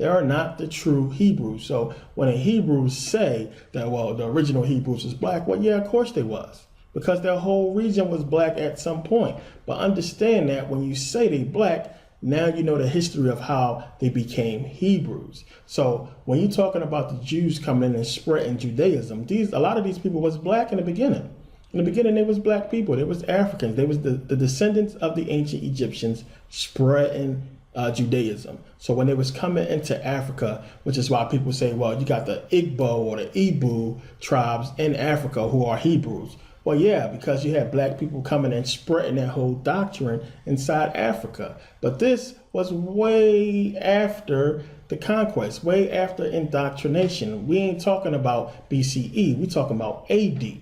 They are not the true Hebrews. So when the Hebrews say that, well, the original Hebrews was black, well, yeah, of course they was, because their whole region was black at some point. But understand that when you say they black, now you know the history of how they became Hebrews. So when you're talking about the Jews coming in and spreading Judaism, a lot of these people was black in the beginning. In the beginning, they was black people. They was Africans. They was the descendants of the ancient Egyptians spreading Judaism. So when they was coming into Africa, which is why people say, well, you got the Igbo or the Ibu tribes in Africa who are Hebrews. Well, yeah, because you had black people coming and spreading that whole doctrine inside Africa. But this was way after the conquest, way after indoctrination. We ain't talking about BCE. We talking about AD.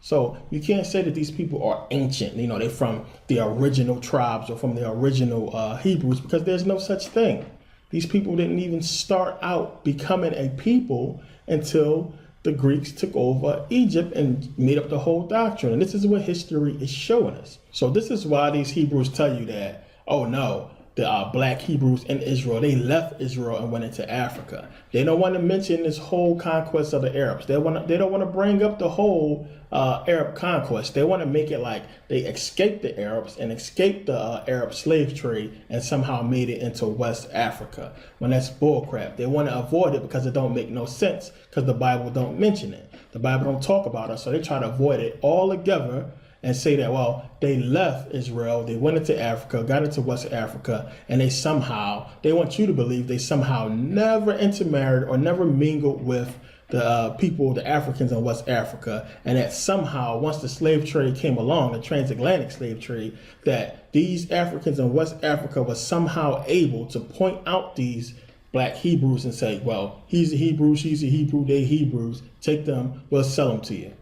So you can't say that these people are ancient. You know, they're from the original tribes or from the original Hebrews, because there's no such thing. These people didn't even start out becoming a people until the Greeks took over Egypt and made up the whole doctrine. And this is what history is showing us. So this is why these Hebrews tell you that, oh no, the black Hebrews in Israel, they left Israel and went into Africa. They don't want to mention this whole conquest of the Arabs. They don't want to bring up the whole Arab conquest. They want to make it like they escaped the Arabs and escaped the Arab slave trade and somehow made it into West Africa, when that's bullcrap. They want to avoid it because it don't make no sense, because the Bible don't mention it. The Bible don't talk about it, so they try to avoid it altogether and say that, well, they left Israel, they went into Africa, got into West Africa, and they want you to believe they somehow never intermarried or never mingled with the people, the Africans in West Africa, and that somehow once the slave trade came along, the transatlantic slave trade, that these Africans in West Africa was somehow able to point out these black Hebrews and say, well, he's a Hebrew, she's a Hebrew, they Hebrews, take them, we'll sell them to you.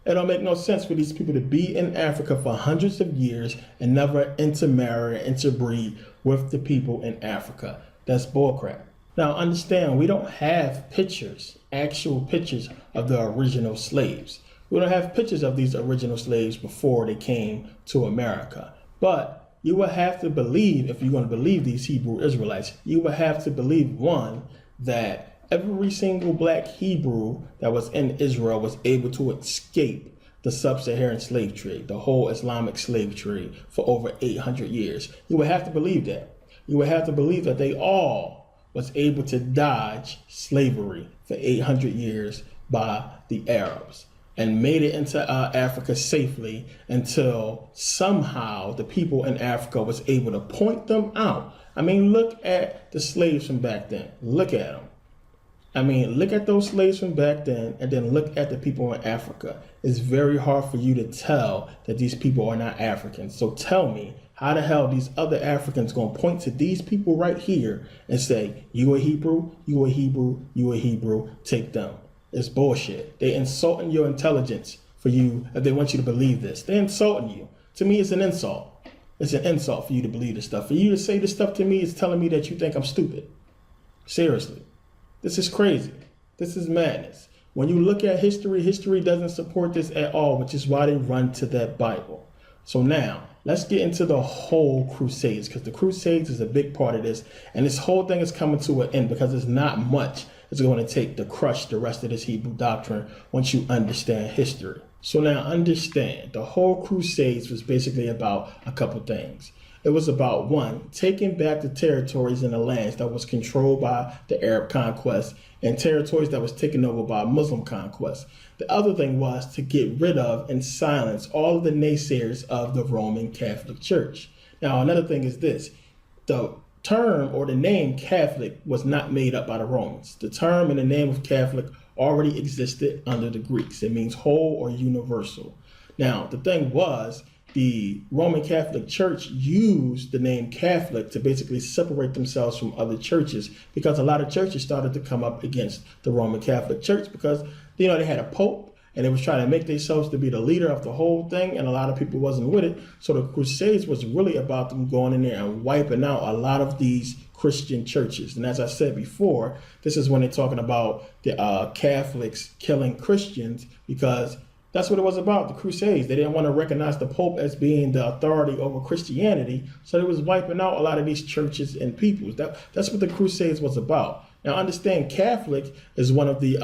It don't make no sense for these people to be in Africa for hundreds of years and never intermarry, interbreed with the people in Africa. That's bullcrap. Now understand, we don't have pictures, actual pictures of the original slaves. We don't have pictures of these original slaves before they came to America. But you will have to believe, if you're going to believe these Hebrew Israelites, you will have to believe, one, that every single black Hebrew that was in Israel was able to escape the sub-Saharan slave trade, the whole Islamic slave trade for over 800 years. You would have to believe that. You would have to believe that they all was able to dodge slavery for 800 years by the Arabs and made it into Africa safely until somehow the people in Africa was able to point them out. I mean, look at the slaves from back then. Look at them. I mean, look at those slaves from back then and then look at the people in Africa. It's very hard for you to tell that these people are not Africans. So tell me, how the hell these other Africans going to point to these people right here and say, you a Hebrew, you a Hebrew, you a Hebrew, take them. It's bullshit. They insulting your intelligence for you if they want you to believe this. They're insulting you. To me, it's an insult. It's an insult for you to believe this stuff. For you to say this stuff to me is telling me that you think I'm stupid. Seriously. This is crazy. This is madness. When you look at history, history doesn't support this at all, which is why they run to that Bible. So now, let's get into the whole Crusades, because the Crusades is a big part of this. And this whole thing is coming to an end because there's not much it's going to take to crush the rest of this Hebrew doctrine once you understand history. So now understand, the whole Crusades was basically about a couple things. It was about, one, taking back the territories and the lands that was controlled by the Arab conquest and territories that was taken over by Muslim conquest. The other thing was to get rid of and silence all of the naysayers of the Roman Catholic Church. Now, another thing is this. The term or the name Catholic was not made up by the Romans. The term and the name of Catholic already existed under the Greeks. It means whole or universal. Now, the thing was, the Roman Catholic Church used the name Catholic to basically separate themselves from other churches, because a lot of churches started to come up against the Roman Catholic Church because, you know, they had a pope and they was trying to make themselves to be the leader of the whole thing, and a lot of people wasn't with it. So the Crusades was really about them going in there and wiping out a lot of these Christian churches. And as I said before, this is when they're talking about the Catholics killing Christians, because that's what it was about, the Crusades. They didn't want to recognize the Pope as being the authority over Christianity, so they was wiping out a lot of these churches and peoples. That's what the Crusades was about. Now understand, Catholic is one of the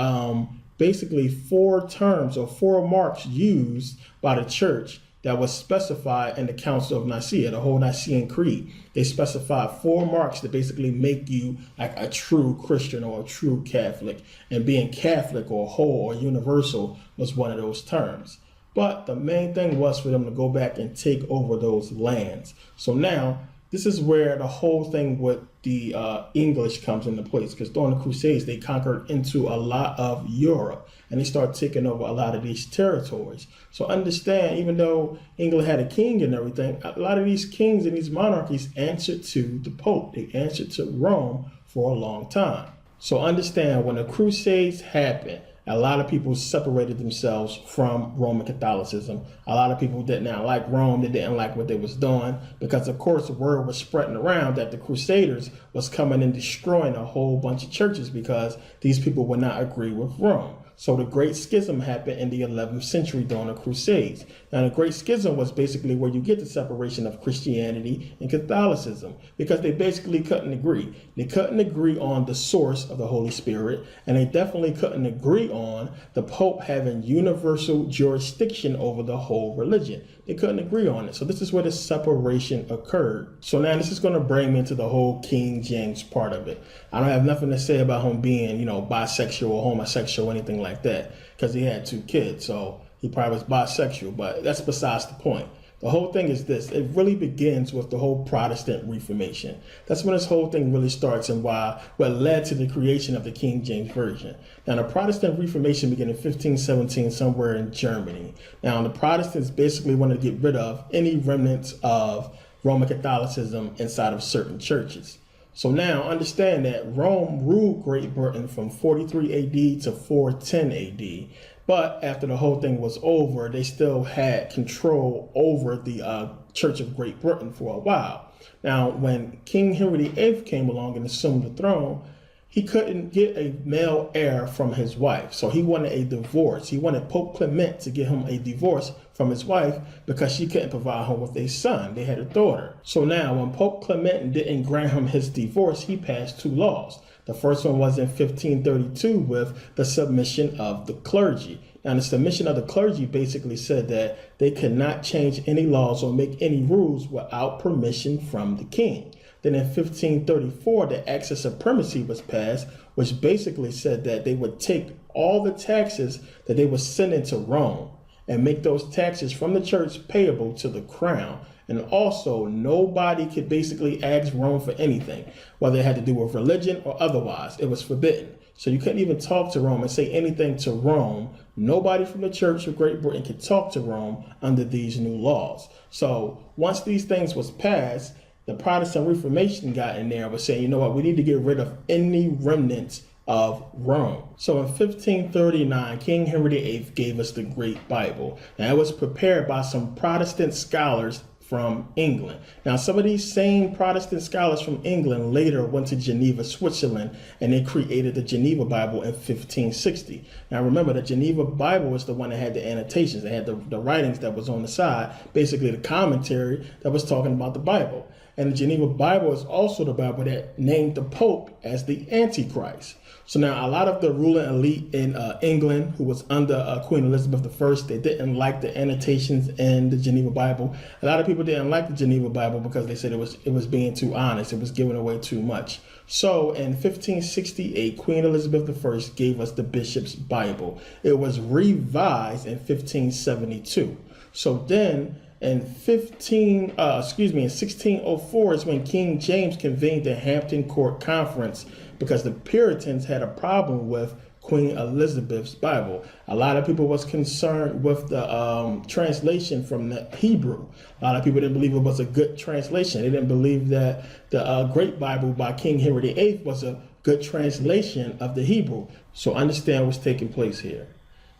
basically 4 terms or 4 marks used by the church that was specified in the Council of Nicaea, the whole Nicene Creed. They specified 4 marks that basically make you like a true Christian or a true Catholic. And being Catholic or whole or universal was one of those terms. But the main thing was for them to go back and take over those lands. So now, this is where the whole thing with the English comes into place, because during the Crusades, they conquered into a lot of Europe and they started taking over a lot of these territories. So understand, even though England had a king and everything, a lot of these kings and these monarchies answered to the Pope. They answered to Rome for a long time. So understand, when the Crusades happened, a lot of people separated themselves from Roman Catholicism. A lot of people did not like Rome. They didn't like what they was doing because, of course, the word was spreading around that the Crusaders was coming and destroying a whole bunch of churches because these people would not agree with Rome. So the Great Schism happened in the 11th century during the Crusades. Now, the Great Schism was basically where you get the separation of Christianity and Catholicism, because they basically couldn't agree. They couldn't agree on the source of the Holy Spirit, and they definitely couldn't agree on the Pope having universal jurisdiction over the whole religion. They couldn't agree on it. So this is where the separation occurred. So now this is going to bring me into the whole King James part of it. I don't have nothing to say about him being, bisexual or homosexual or anything like that, because he had 2 kids. So he probably was bisexual, but that's besides the point. The whole thing is this. It really begins with the whole Protestant Reformation. That's when this whole thing really starts and what led to the creation of the King James Version. Now, the Protestant Reformation began in 1517 somewhere in Germany. Now, the Protestants basically wanted to get rid of any remnants of Roman Catholicism inside of certain churches. So now understand that Rome ruled Great Britain from 43 AD to 410 AD. But after the whole thing was over, they still had control over the Church of Great Britain for a while. Now, when King Henry VIII came along and assumed the throne, he couldn't get a male heir from his wife. So he wanted a divorce. He wanted Pope Clement to give him a divorce from his wife because she couldn't provide him with a son. They had a daughter. So now when Pope Clement didn't grant him his divorce, he passed 2 laws. The first one was in 1532 with the submission of the clergy. Now, the submission of the clergy basically said that they could not change any laws or make any rules without permission from the king. Then in 1534, the Act of Supremacy was passed, which basically said that they would take all the taxes that they would send into Rome and make those taxes from the church payable to the crown. And also, nobody could basically ask Rome for anything, whether it had to do with religion or otherwise. It was forbidden. So you couldn't even talk to Rome and say anything to Rome. Nobody from the Church of Great Britain could talk to Rome under these new laws. So once these things was passed, the Protestant Reformation got in there and was saying, you know what, we need to get rid of any remnants of Rome. So in 1539, King Henry VIII gave us the Great Bible. Now, it was prepared by some Protestant scholars from England. Now, some of these same Protestant scholars from England later went to Geneva, Switzerland, and they created the Geneva Bible in 1560. Now, remember, the Geneva Bible was the one that had the annotations. They had the writings that was on the side, basically the commentary that was talking about the Bible. And the Geneva Bible is also the Bible that named the Pope as the Antichrist. So now a lot of the ruling elite in England, who was under Queen Elizabeth I, they didn't like the annotations in the Geneva Bible. A lot of people didn't like the Geneva Bible because they said it was being too honest. It was giving away too much. So in 1568, Queen Elizabeth I gave us the Bishop's Bible. It was revised in 1572. So then in 1604 is when King James convened the Hampton Court Conference because the Puritans had a problem with Queen Elizabeth's Bible. A lot of people was concerned with the translation from the Hebrew. A lot of people didn't believe it was a good translation. They didn't believe that the Great Bible by King Henry VIII was a good translation of the Hebrew. So understand what's taking place here.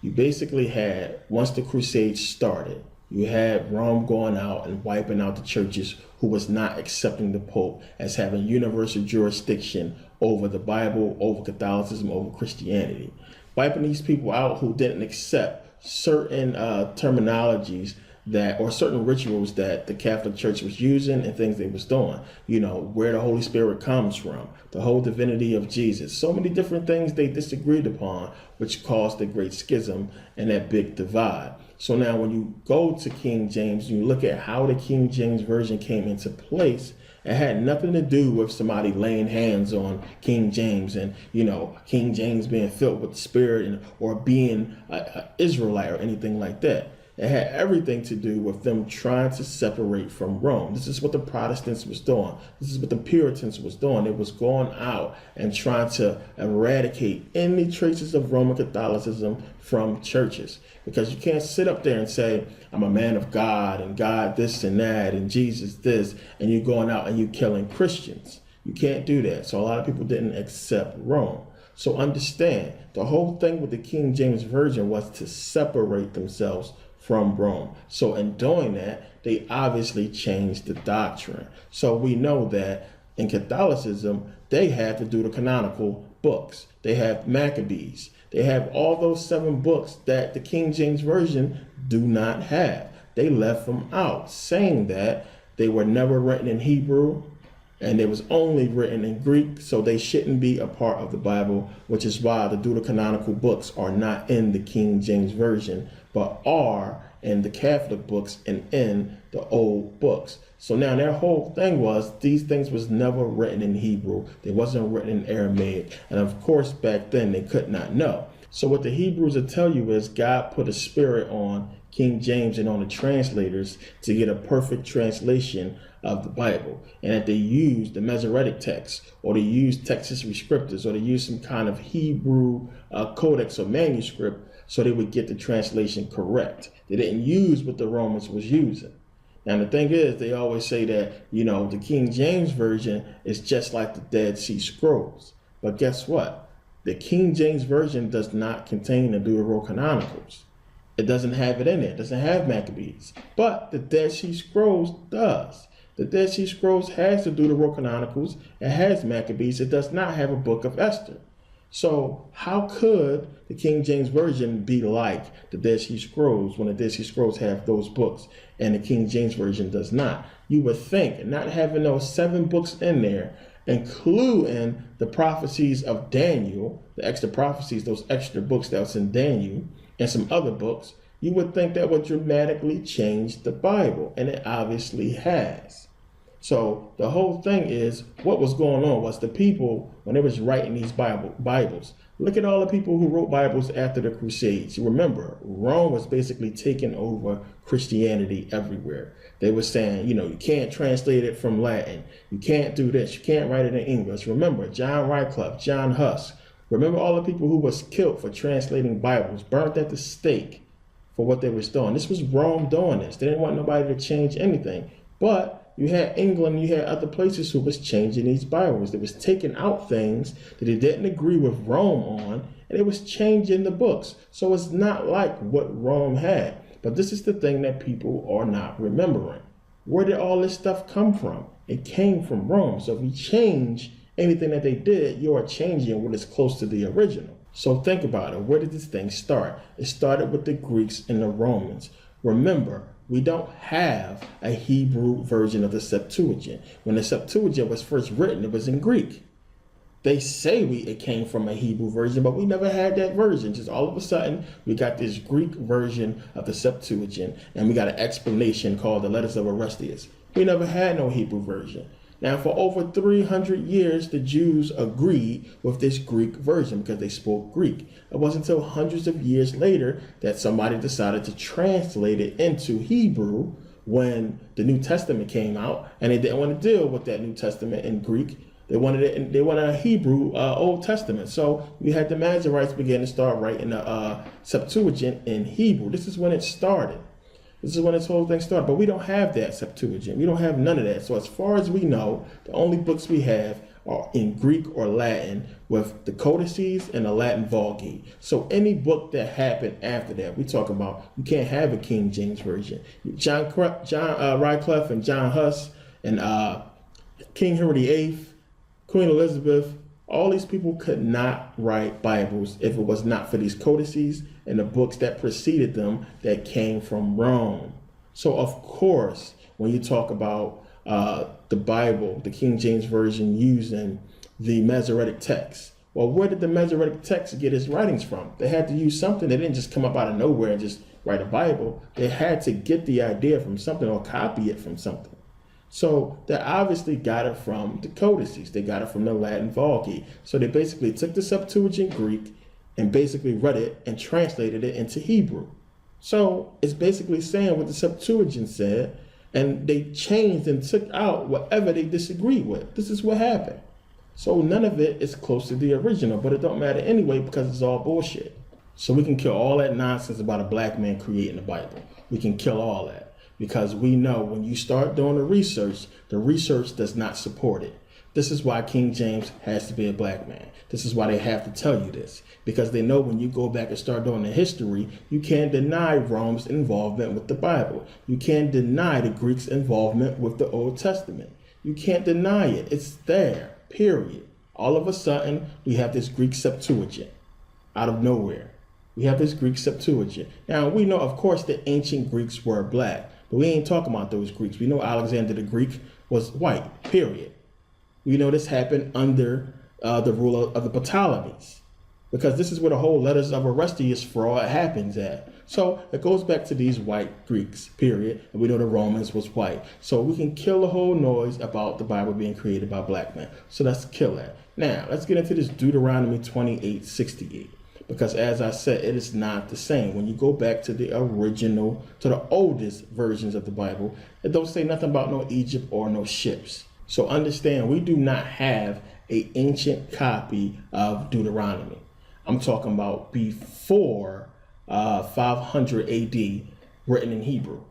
You basically had, once the Crusades started, you had Rome going out and wiping out the churches who was not accepting the Pope as having universal jurisdiction over the Bible, over Catholicism, over Christianity. Wiping these people out who didn't accept certain terminologies that, or certain rituals that the Catholic Church was using and things they was doing, where the Holy Spirit comes from, the whole divinity of Jesus, so many different things they disagreed upon, which caused the great schism and that big divide. So now when you go to King James, you look at how the King James Version came into place. It had nothing to do with somebody laying hands on King James and, King James being filled with the Spirit or being an Israelite or anything like that. It had everything to do with them trying to separate from Rome. This is what the Protestants was doing. This is what the Puritans was doing. It was going out and trying to eradicate any traces of Roman Catholicism from churches. Because you can't sit up there and say, I'm a man of God and God this and that and Jesus this, and you're going out and you're killing Christians. You can't do that. So a lot of people didn't accept Rome. So understand, the whole thing with the King James Version was to separate themselves from Rome. So in doing that, they obviously changed the doctrine. So we know that in Catholicism, they had to do the canonical books. They have Maccabees. They have all those 7 books that the King James Version do not have. They left them out, saying that they were never written in Hebrew and it was only written in Greek, so they shouldn't be a part of the Bible, which is why the deuterocanonical books are not in the King James Version, but are in the Catholic books and in the old books. So now their whole thing was these things was never written in Hebrew. They wasn't written in Aramaic. And of course, back then they could not know. So what the Hebrews will tell you is God put a spirit on King James and on the translators to get a perfect translation of the Bible, and that they used the Masoretic text, or they used Textus Rescriptus, or they used some kind of Hebrew codex or manuscript so they would get the translation correct. They didn't use what the Romans was using. Now the thing is, they always say that, the King James Version is just like the Dead Sea Scrolls. But guess what? The King James Version does not contain the Deuterocanonicals. It doesn't have it in it. It doesn't have Maccabees. But the Dead Sea Scrolls does. The Dead Sea Scrolls has the Deuterocanonicals. It has Maccabees. It does not have a book of Esther. So how could the King James Version be like the Dead Sea Scrolls when the Dead Sea Scrolls have those books and the King James Version does not? You would think, not having those 7 books in there, including the prophecies of Daniel, the extra prophecies, those extra books that was in Daniel and some other books, you would think that would dramatically change the Bible, and it obviously has. So the whole thing is, what was going on was the people, when they was writing these Bibles, look at all the people who wrote Bibles after the Crusades. You remember, Rome was basically taking over Christianity everywhere. They were saying, you can't translate it from Latin. You can't do this. You can't write it in English. Remember, John Wycliffe, John Huss. Remember all the people who was killed for translating Bibles, burnt at the stake for what they was doing. This was Rome doing this. They didn't want nobody to change anything. But you had England, you had other places who was changing these Bibles. They was taking out things that they didn't agree with Rome on, and it was changing the books. So it's not like what Rome had. But this is the thing that people are not remembering. Where did all this stuff come from? It came from Rome. So if you change anything that they did, you are changing what is close to the original. So think about it. Where did this thing start? It started with the Greeks and the Romans. Remember, we don't have a Hebrew version of the Septuagint. When the Septuagint was first written, it was in Greek. They say it came from a Hebrew version, but we never had that version. Just all of a sudden, we got this Greek version of the Septuagint, and we got an explanation called the Letters of Orestes. We never had no Hebrew version. Now, for over 300 years, the Jews agreed with this Greek version because they spoke Greek. It wasn't until hundreds of years later that somebody decided to translate it into Hebrew when the New Testament came out, and they didn't want to deal with that New Testament in Greek. They wanted a Hebrew Old Testament. So we had the Masoretes begin to start writing the Septuagint in Hebrew. This is when it started. This is when this whole thing started. But we don't have that Septuagint. We don't have none of that. So as far as we know, the only books we have are in Greek or Latin with the codices and the Latin Vulgate. So any book that happened after that, we talk about, you can't have a King James Version. John Wycliffe and John Huss and King Henry VIII, Queen Elizabeth, all these people could not write Bibles if it was not for these codices and the books that preceded them that came from Rome. So of course, when you talk about the Bible, the King James Version using the Masoretic text, well, where did the Masoretic text get its writings from? They had to use something. They didn't just come up out of nowhere and just write a Bible. They had to get the idea from something or copy it from something. So they obviously got it from the codices. They got it from the Latin Vulgate. So they basically took the Septuagint Greek and basically read it and translated it into Hebrew. So it's basically saying what the Septuagint said, and they changed and took out whatever they disagreed with. This is what happened. So none of it is close to the original, but it don't matter anyway because it's all bullshit. So we can kill all that nonsense about a black man creating the Bible. We can kill all that because we know when you start doing the research does not support it. This is why King James has to be a black man. This is why they have to tell you this, because they know when you go back and start doing the history, you can't deny Rome's involvement with the Bible. You can't deny the Greeks' involvement with the Old Testament. You can't deny it. It's there, period. All of a sudden, we have this Greek Septuagint out of nowhere. We have this Greek Septuagint. Now, we know, of course, the ancient Greeks were black, but we ain't talking about those Greeks. We know Alexander the Greek was white, period. We know this happened under the rule of the Ptolemies, because this is where the whole letters of Orestes fraud happens at. So it goes back to these white Greeks, period. And we know the Romans was white. So we can kill the whole noise about the Bible being created by black men. So let's kill that. Now, let's get into this Deuteronomy 28:68. Because as I said, it is not the same. When you go back to the original, to the oldest versions of the Bible, it don't say nothing about no Egypt or no ships. So understand, we do not have an ancient copy of Deuteronomy. I'm talking about before 500 AD, written in Hebrew.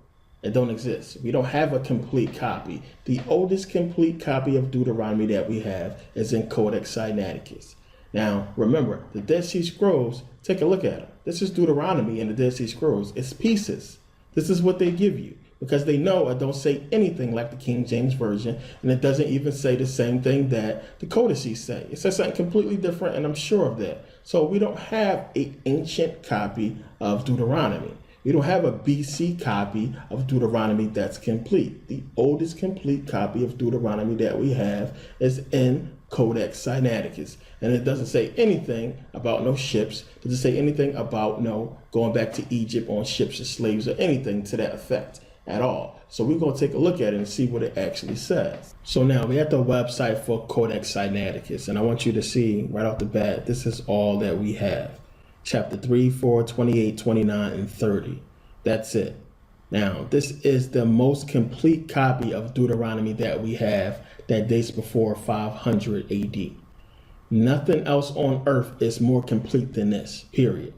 It don't exist. We don't have a complete copy. The oldest complete copy of Deuteronomy that we have is in Codex Sinaiticus. Now, remember, the Dead Sea Scrolls, take a look at them. This is Deuteronomy in the Dead Sea Scrolls. It's pieces. This is what they give you, because they know it don't say anything like the King James Version, and it doesn't even say the same thing that the codices say. It says something completely different, and I'm sure of that. So we don't have an ancient copy of Deuteronomy. We don't have a BC copy of Deuteronomy that's complete. The oldest complete copy of Deuteronomy that we have is in Codex Sinaiticus, and it doesn't say anything about no ships. It doesn't say anything about no going back to Egypt on ships or slaves or anything to that effect at all. So we're going to take a look at it and see what it actually says. So now we're at the website for Codex Sinaiticus, and I want you to see right off the bat, this is all that we have. Chapter 3, 4, 28, 29, and 30. That's it. Now, this is the most complete copy of Deuteronomy that we have that dates before 500 AD. Nothing else on earth is more complete than this, period.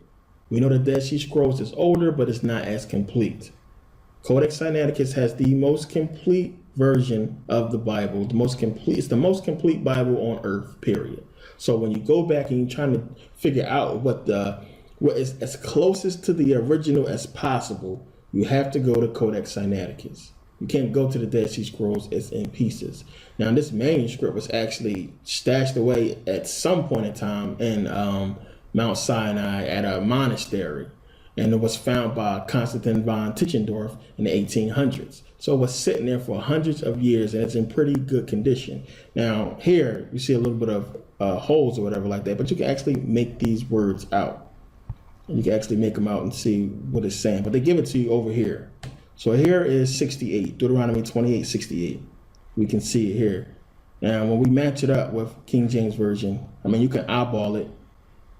We know the Dead Sea Scrolls is older, but it's not as complete. Codex Sinaiticus has the most complete version of the Bible. It's the most complete Bible on earth, period. So when you go back and you're trying to figure out what is as closest to the original as possible, you have to go to Codex Sinaiticus. You can't go to the Dead Sea Scrolls, it's in pieces. Now, this manuscript was actually stashed away at some point in time in Mount Sinai at a monastery. And it was found by Constantine von Tischendorf in the 1800s. So it was sitting there for hundreds of years, and it's in pretty good condition. Now, here, you see a little bit of holes or whatever like that, but you can actually make these words out. You can actually make them out and see what it's saying. But they give it to you over here. So here is 68, Deuteronomy 28:68. We can see it here. Now, when we match it up with King James Version, I mean, you can eyeball it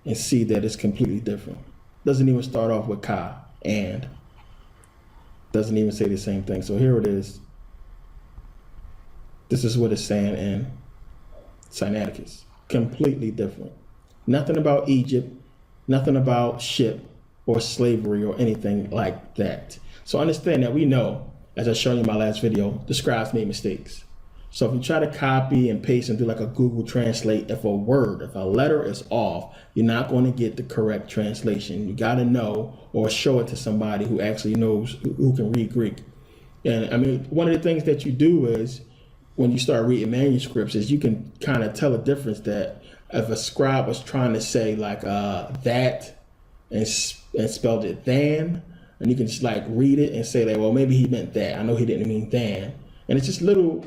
and see that it's completely different. Doesn't even start off with ka, and doesn't even say the same thing. So here it is. This is what it's saying in Sinaiticus. Completely different. Nothing about Egypt, nothing about ship or slavery or anything like that. So understand that we know, as I showed you in my last video, the scribes made mistakes. So if you try to copy and paste and do like a Google Translate, if a letter is off, you're not going to get the correct translation. You got to know or show it to somebody who actually knows, who can read Greek. And I mean, one of the things that you do is when you start reading manuscripts is you can kind of tell a difference that if a scribe was trying to say like that and spelled it than, And you can just like read it and say that, well, maybe he meant that. I know he didn't mean than. And it's just little,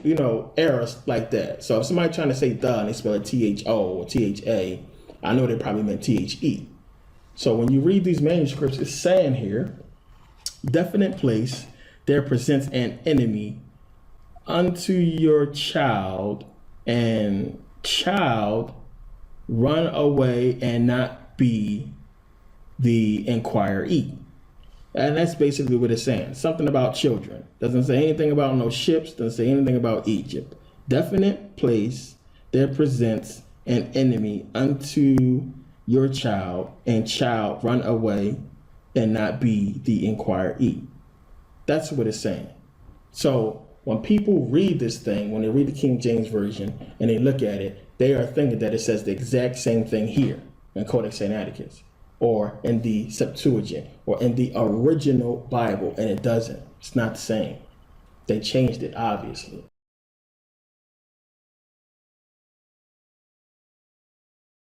errors like that. So if somebody trying to say the and they spell it THO or THA, I know they probably meant THE. So when you read these manuscripts, it's saying here, definite place, there presents an enemy unto your child, and child run away and not be the inquiree. And that's basically what it's saying. Something about children. Doesn't say anything about no ships, doesn't say anything about Egypt. Definite place, there presents an enemy unto your child, and child run away and not be the inquiree. That's what it's saying. So when people read this thing, when they read the King James Version and they look at it, they are thinking that it says the exact same thing here in Codex Sinaiticus, or in the Septuagint, or in the original Bible, and it doesn't. It's not the same. They changed it, obviously.